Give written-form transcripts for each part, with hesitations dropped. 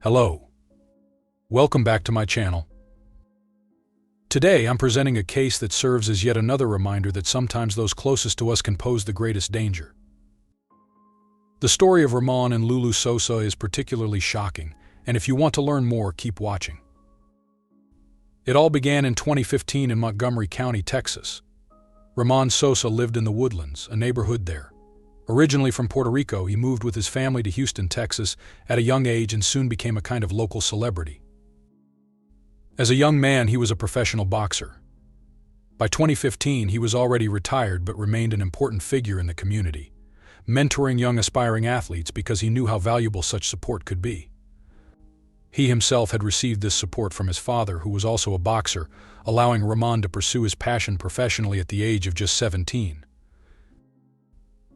Hello. Welcome back to my channel. Today I'm presenting a case that serves as yet another reminder that sometimes those closest to us can pose the greatest danger. The story of Ramon and Lulu Sosa is particularly shocking, and if you want to learn more, keep watching. It all began in 2015 in Montgomery County, Texas. Ramon Sosa lived in the Woodlands, a neighborhood there. Originally from Puerto Rico, he moved with his family to Houston, Texas, at a young age and soon became a kind of local celebrity. As a young man, he was a professional boxer. By 2015, he was already retired but remained an important figure in the community, mentoring young aspiring athletes because he knew how valuable such support could be. He himself had received this support from his father, who was also a boxer, allowing Ramon to pursue his passion professionally at the age of just 17.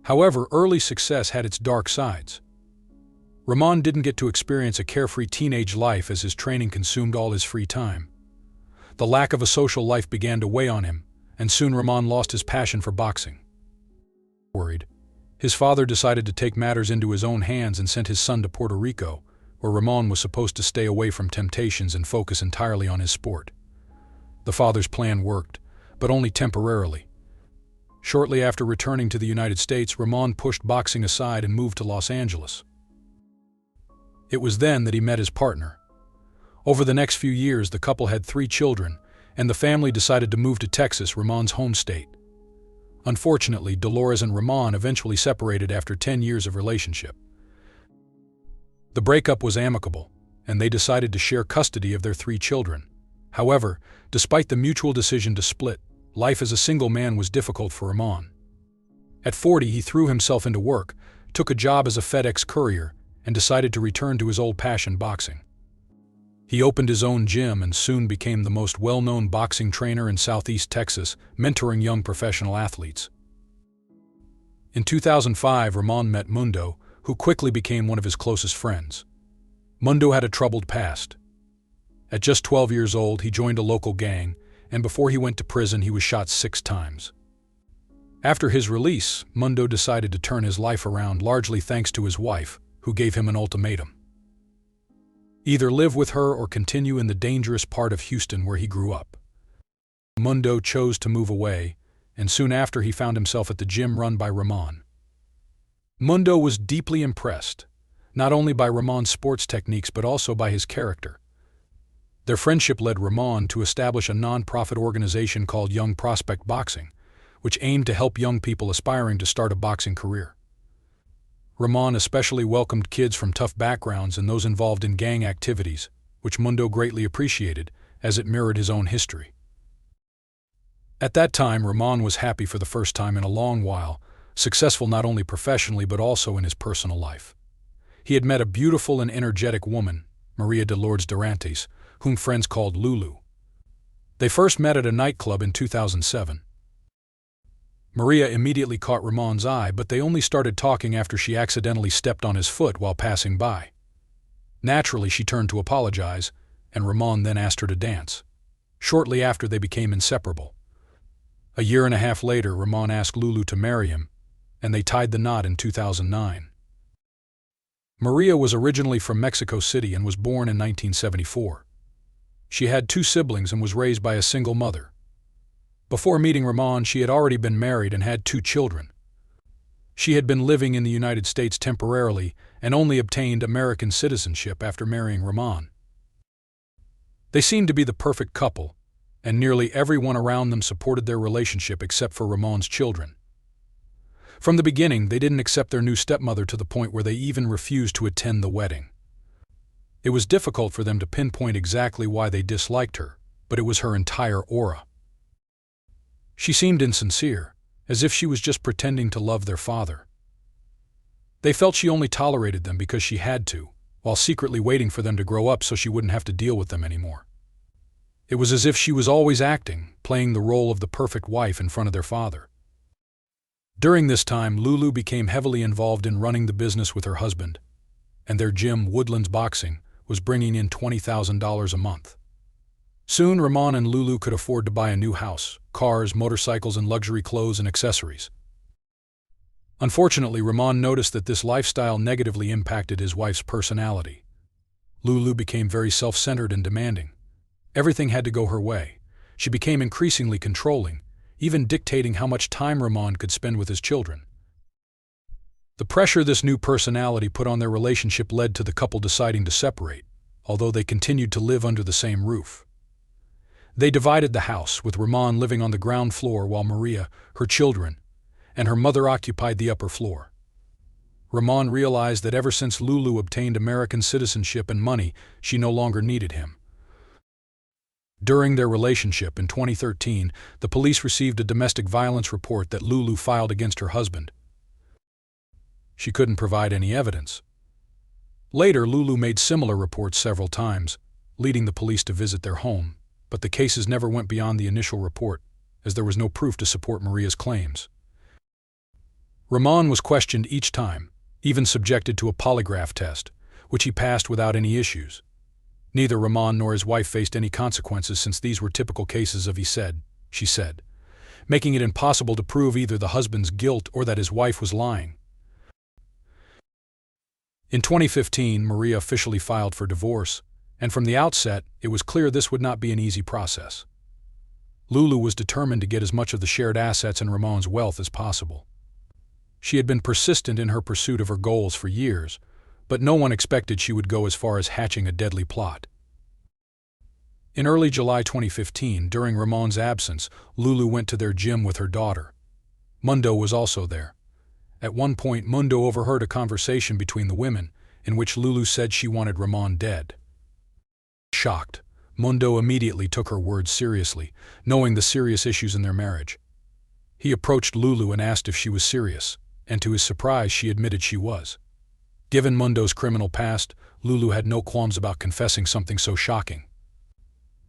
However, early success had its dark sides. Ramon didn't get to experience a carefree teenage life as his training consumed all his free time. The lack of a social life began to weigh on him, and soon Ramon lost his passion for boxing. Worried, his father decided to take matters into his own hands and sent his son to Puerto Rico, where Ramon was supposed to stay away from temptations and focus entirely on his sport. The father's plan worked, but only temporarily. Shortly after returning to the United States, Ramon pushed boxing aside and moved to Los Angeles. It was then that he met his partner. Over the next few years, the couple had 3 children, and the family decided to move to Texas, Ramon's home state. Unfortunately, Dolores and Ramon eventually separated after 10 years of relationship. The breakup was amicable, and they decided to share custody of their 3 children. However, despite the mutual decision to split, life as a single man was difficult for Ramon. At 40, he threw himself into work, took a job as a FedEx courier, and decided to return to his old passion, boxing. He opened his own gym and soon became the most well-known boxing trainer in Southeast Texas, mentoring young professional athletes. In 2005, Ramon met Mundo, who quickly became one of his closest friends. Mundo had a troubled past. At just 12 years old, he joined a local gang, and before he went to prison, he was shot 6 times. After his release, Mundo decided to turn his life around, largely thanks to his wife, who gave him an ultimatum. Either live with her or continue in the dangerous part of Houston where he grew up. Mundo chose to move away, and soon after he found himself at the gym run by Ramon. Mundo was deeply impressed, not only by Ramon's sports techniques but also by his character. Their friendship led Ramon to establish a non-profit organization called Young Prospect Boxing, which aimed to help young people aspiring to start a boxing career. Ramon especially welcomed kids from tough backgrounds and those involved in gang activities, which Mundo greatly appreciated, as it mirrored his own history. At that time, Ramon was happy for the first time in a long while, successful not only professionally but also in his personal life. He had met a beautiful and energetic woman, Maria de Lourdes Durantes, whom friends called Lulu. They first met at a nightclub in 2007. Maria immediately caught Ramon's eye, but they only started talking after she accidentally stepped on his foot while passing by. Naturally, she turned to apologize, and Ramon then asked her to dance. Shortly after, they became inseparable. A year and a half later, Ramon asked Lulu to marry him, and they tied the knot in 2009. Maria was originally from Mexico City and was born in 1974. She had 2 siblings and was raised by a single mother. Before meeting Ramon, she had already been married and had 2 children. She had been living in the United States temporarily and only obtained American citizenship after marrying Ramon. They seemed to be the perfect couple, and nearly everyone around them supported their relationship except for Ramon's children. From the beginning, they didn't accept their new stepmother to the point where they even refused to attend the wedding. It was difficult for them to pinpoint exactly why they disliked her, but it was her entire aura. She seemed insincere, as if she was just pretending to love their father. They felt she only tolerated them because she had to, while secretly waiting for them to grow up so she wouldn't have to deal with them anymore. It was as if she was always acting, playing the role of the perfect wife in front of their father. During this time, Lulu became heavily involved in running the business with her husband, and their gym, Woodlands Boxing, was bringing in $20,000 a month. Soon, Ramon and Lulu could afford to buy a new house, cars, motorcycles, and luxury clothes and accessories. Unfortunately, Ramon noticed that this lifestyle negatively impacted his wife's personality. Lulu became very self-centered and demanding. Everything had to go her way. She became increasingly controlling, even dictating how much time Ramon could spend with his children. The pressure this new personality put on their relationship led to the couple deciding to separate, although they continued to live under the same roof. They divided the house, with Ramon living on the ground floor while Maria, her children, and her mother occupied the upper floor. Ramon realized that ever since Lulu obtained American citizenship and money, she no longer needed him. During their relationship in 2013, the police received a domestic violence report that Lulu filed against her husband. She couldn't provide any evidence. Later, Lulu made similar reports several times, leading the police to visit their home, but the cases never went beyond the initial report, as there was no proof to support Maria's claims. Ramon was questioned each time, even subjected to a polygraph test, which he passed without any issues. Neither Ramon nor his wife faced any consequences since these were typical cases of he said, she said, making it impossible to prove either the husband's guilt or that his wife was lying. In 2015, Maria officially filed for divorce, and from the outset, it was clear this would not be an easy process. Lulu was determined to get as much of the shared assets and Ramon's wealth as possible. She had been persistent in her pursuit of her goals for years, but no one expected she would go as far as hatching a deadly plot. In early July 2015, during Ramon's absence, Lulu went to their gym with her daughter. Mundo was also there. At one point, Mundo overheard a conversation between the women, in which Lulu said she wanted Ramon dead. Shocked, Mundo immediately took her words seriously, knowing the serious issues in their marriage. He approached Lulu and asked if she was serious, and to his surprise, she admitted she was. Given Mundo's criminal past, Lulu had no qualms about confessing something so shocking.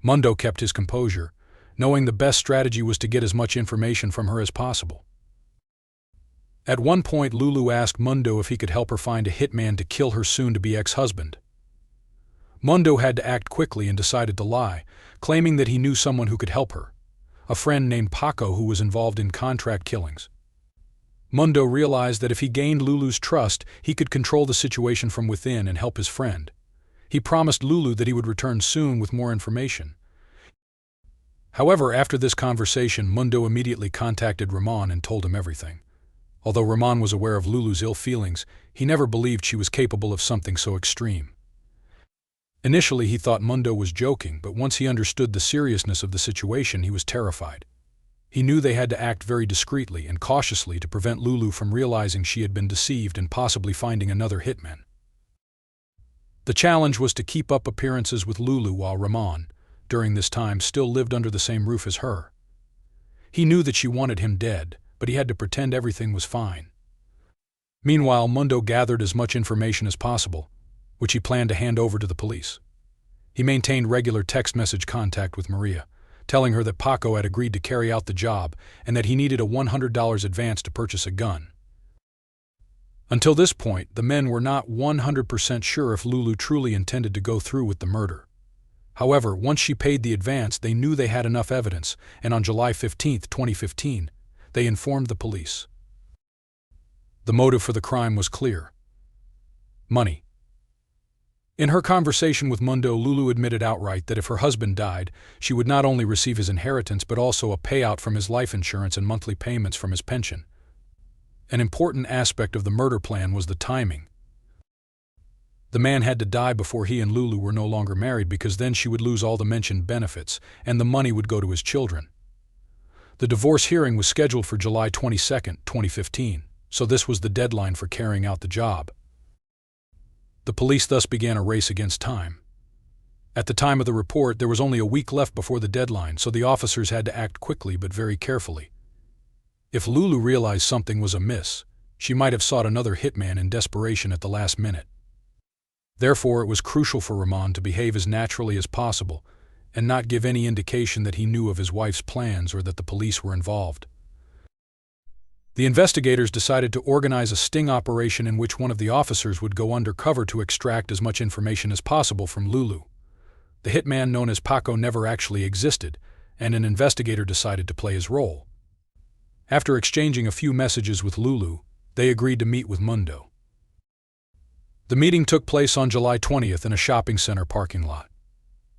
Mundo kept his composure, knowing the best strategy was to get as much information from her as possible. At one point, Lulu asked Mundo if he could help her find a hitman to kill her soon-to-be ex-husband. Mundo had to act quickly and decided to lie, claiming that he knew someone who could help her, a friend named Paco who was involved in contract killings. Mundo realized that if he gained Lulu's trust, he could control the situation from within and help his friend. He promised Lulu that he would return soon with more information. However, after this conversation, Mundo immediately contacted Ramon and told him everything. Although Ramon was aware of Lulu's ill feelings, he never believed she was capable of something so extreme. Initially, he thought Mundo was joking, but once he understood the seriousness of the situation, he was terrified. He knew they had to act very discreetly and cautiously to prevent Lulu from realizing she had been deceived and possibly finding another hitman. The challenge was to keep up appearances with Lulu while Ramon, during this time, still lived under the same roof as her. He knew that she wanted him dead, but he had to pretend everything was fine. Meanwhile, Mundo gathered as much information as possible, which he planned to hand over to the police. He maintained regular text message contact with Maria, telling her that Paco had agreed to carry out the job and that he needed a $100 advance to purchase a gun. Until this point, the men were not 100% sure if Lulu truly intended to go through with the murder. However, once she paid the advance, they knew they had enough evidence, and on July 15, 2015, they informed the police. The motive for the crime was clear: money. In her conversation with Mundo, Lulu admitted outright that if her husband died, she would not only receive his inheritance but also a payout from his life insurance and monthly payments from his pension. An important aspect of the murder plan was the timing. The man had to die before he and Lulu were no longer married, because then she would lose all the mentioned benefits and the money would go to his children. The divorce hearing was scheduled for July 22, 2015, so this was the deadline for carrying out the job. The police thus began a race against time. At the time of the report, there was only a week left before the deadline, so the officers had to act quickly but very carefully. If Lulu realized something was amiss, she might have sought another hitman in desperation at the last minute. Therefore, it was crucial for Ramon to behave as naturally as possible and not give any indication that he knew of his wife's plans or that the police were involved. The investigators decided to organize a sting operation in which one of the officers would go undercover to extract as much information as possible from Lulu. The hitman known as Paco never actually existed, and an investigator decided to play his role. After exchanging a few messages with Lulu, they agreed to meet with Mundo. The meeting took place on July 20th in a shopping center parking lot.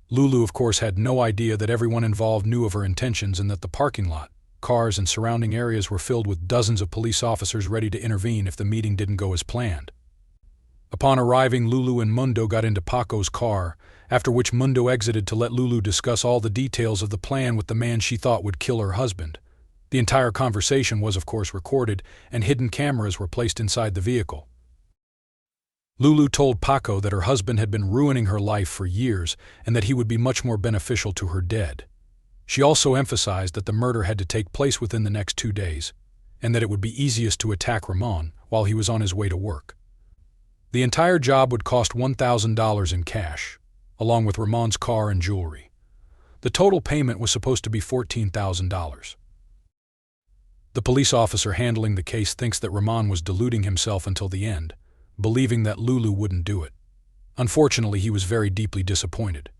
Lulu, of course, had no idea that everyone involved knew of her intentions and that the parking lot, cars, and surrounding areas were filled with dozens of police officers ready to intervene if the meeting didn't go as planned. Upon arriving, Lulu and Mundo got into Paco's car, after which Mundo exited to let Lulu discuss all the details of the plan with the man she thought would kill her husband. The entire conversation was, of course, recorded, and hidden cameras were placed inside the vehicle. Lulu told Paco that her husband had been ruining her life for years and that he would be much more beneficial to her dead. She also emphasized that the murder had to take place within the next 2 days, and that it would be easiest to attack Ramon while he was on his way to work. The entire job would cost $1,000 in cash, along with Ramon's car and jewelry. The total payment was supposed to be $14,000. The police officer handling the case thinks that Ramon was deluding himself until the end, believing that Lulu wouldn't do it. Unfortunately, he was very deeply disappointed.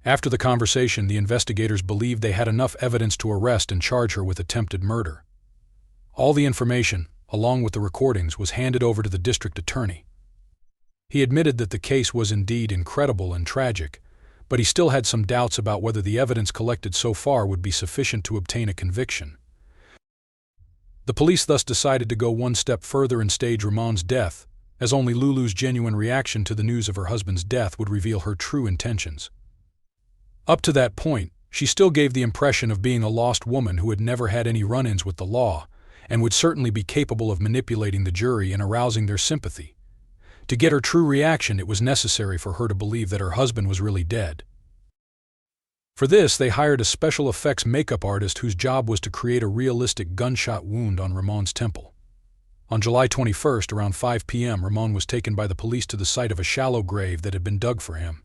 After the conversation, the investigators believed they had enough evidence to arrest and charge her with attempted murder. All the information, along with the recordings, was handed over to the district attorney. He admitted that the case was indeed incredible and tragic, but he still had some doubts about whether the evidence collected so far would be sufficient to obtain a conviction. The police thus decided to go one step further and stage Ramon's death, as only Lulu's genuine reaction to the news of her husband's death would reveal her true intentions. Up to that point, she still gave the impression of being a lost woman who had never had any run-ins with the law, and would certainly be capable of manipulating the jury and arousing their sympathy. To get her true reaction, it was necessary for her to believe that her husband was really dead. For this, they hired a special effects makeup artist whose job was to create a realistic gunshot wound on Ramon's temple. On July 21st, around 5 p.m., Ramon was taken by the police to the site of a shallow grave that had been dug for him.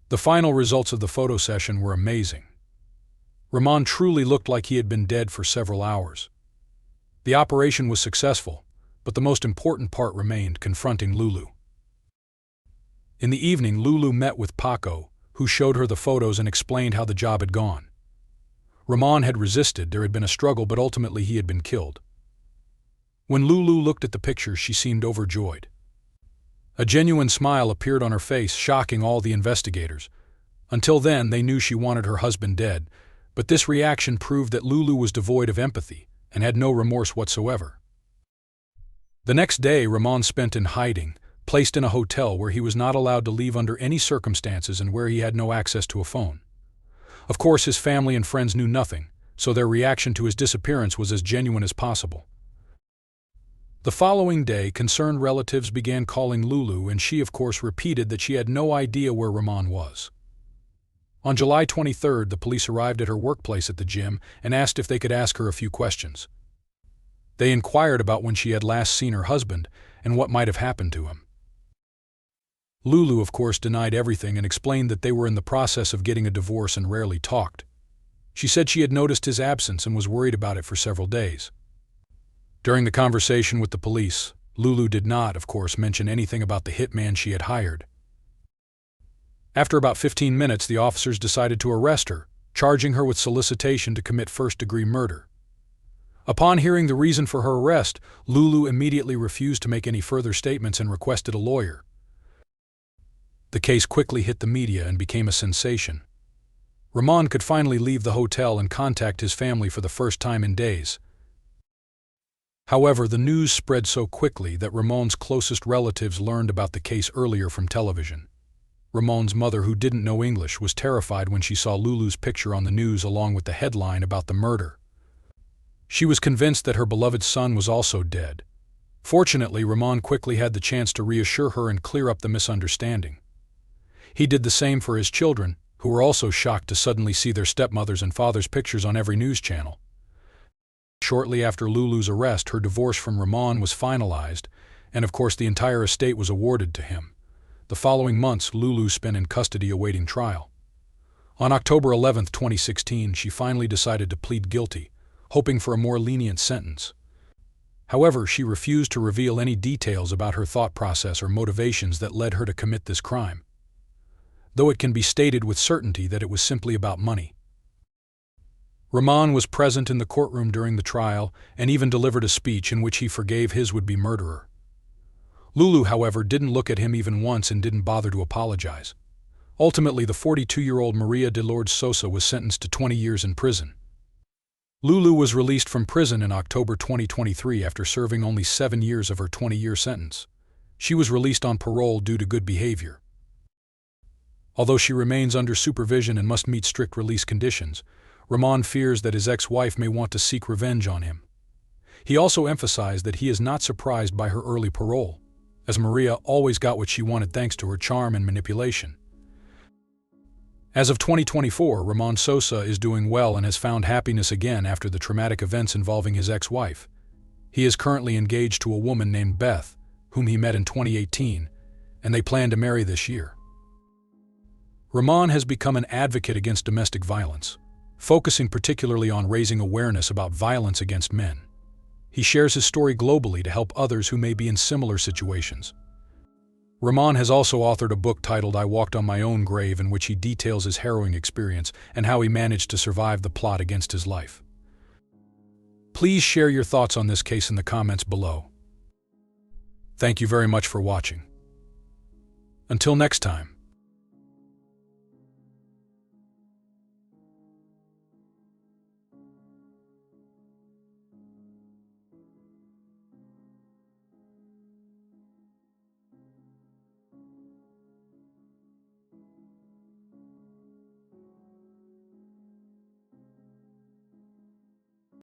The final results of the photo session were amazing. Ramon truly looked like he had been dead for several hours. The operation was successful, but the most important part remained: confronting Lulu. In the evening, Lulu met with Paco, who showed her the photos and explained how the job had gone. Ramon had resisted, there had been a struggle, but ultimately he had been killed. When Lulu looked at the pictures, she seemed overjoyed. A genuine smile appeared on her face, shocking all the investigators. Until then, they knew she wanted her husband dead, but this reaction proved that Lulu was devoid of empathy and had no remorse whatsoever. The next day, Ramon spent in hiding, placed in a hotel where he was not allowed to leave under any circumstances and where he had no access to a phone. Of course, his family and friends knew nothing, so their reaction to his disappearance was as genuine as possible. The following day, concerned relatives began calling Lulu, and she, of course, repeated that she had no idea where Ramon was. On July 23rd, the police arrived at her workplace at the gym and asked if they could ask her a few questions. They inquired about when she had last seen her husband and what might have happened to him. Lulu, of course, denied everything and explained that they were in the process of getting a divorce and rarely talked. She said she had noticed his absence and was worried about it for several days. During the conversation with the police, Lulu did not, of course, mention anything about the hitman she had hired. After about 15 minutes, the officers decided to arrest her, charging her with solicitation to commit first-degree murder. Upon hearing the reason for her arrest, Lulu immediately refused to make any further statements and requested a lawyer. The case quickly hit the media and became a sensation. Ramon could finally leave the hotel and contact his family for the first time in days. However, the news spread so quickly that Ramon's closest relatives learned about the case earlier from television. Ramon's mother, who didn't know English, was terrified when she saw Lulu's picture on the news along with the headline about the murder. She was convinced that her beloved son was also dead. Fortunately, Ramon quickly had the chance to reassure her and clear up the misunderstanding. He did the same for his children, who were also shocked to suddenly see their stepmother's and father's pictures on every news channel. Shortly after Lulu's arrest, her divorce from Ramon was finalized, and of course the entire estate was awarded to him. The following months, Lulu spent in custody awaiting trial. On October 11, 2016, she finally decided to plead guilty, hoping for a more lenient sentence. However, she refused to reveal any details about her thought process or motivations that led her to commit this crime, though it can be stated with certainty that it was simply about money. Ramon was present in the courtroom during the trial and even delivered a speech in which he forgave his would-be murderer. Lulu, however, didn't look at him even once and didn't bother to apologize. Ultimately, the 42-year-old Maria de Lourdes Sosa was sentenced to 20 years in prison. Lulu was released from prison in October 2023 after serving only 7 years of her 20-year sentence. She was released on parole due to good behavior. Although she remains under supervision and must meet strict release conditions, Ramon fears that his ex-wife may want to seek revenge on him. He also emphasized that he is not surprised by her early parole, as Maria always got what she wanted thanks to her charm and manipulation. As of 2024, Ramon Sosa is doing well and has found happiness again after the traumatic events involving his ex-wife. He is currently engaged to a woman named Beth, whom he met in 2018, and they plan to marry this year. Ramon has become an advocate against domestic violence, focusing particularly on raising awareness about violence against men. He shares his story globally to help others who may be in similar situations. Ramon has also authored a book titled I Walked on My Own Grave, in which he details his harrowing experience and how he managed to survive the plot against his life. Please share your thoughts on this case in the comments below. Thank you very much for watching. Until next time.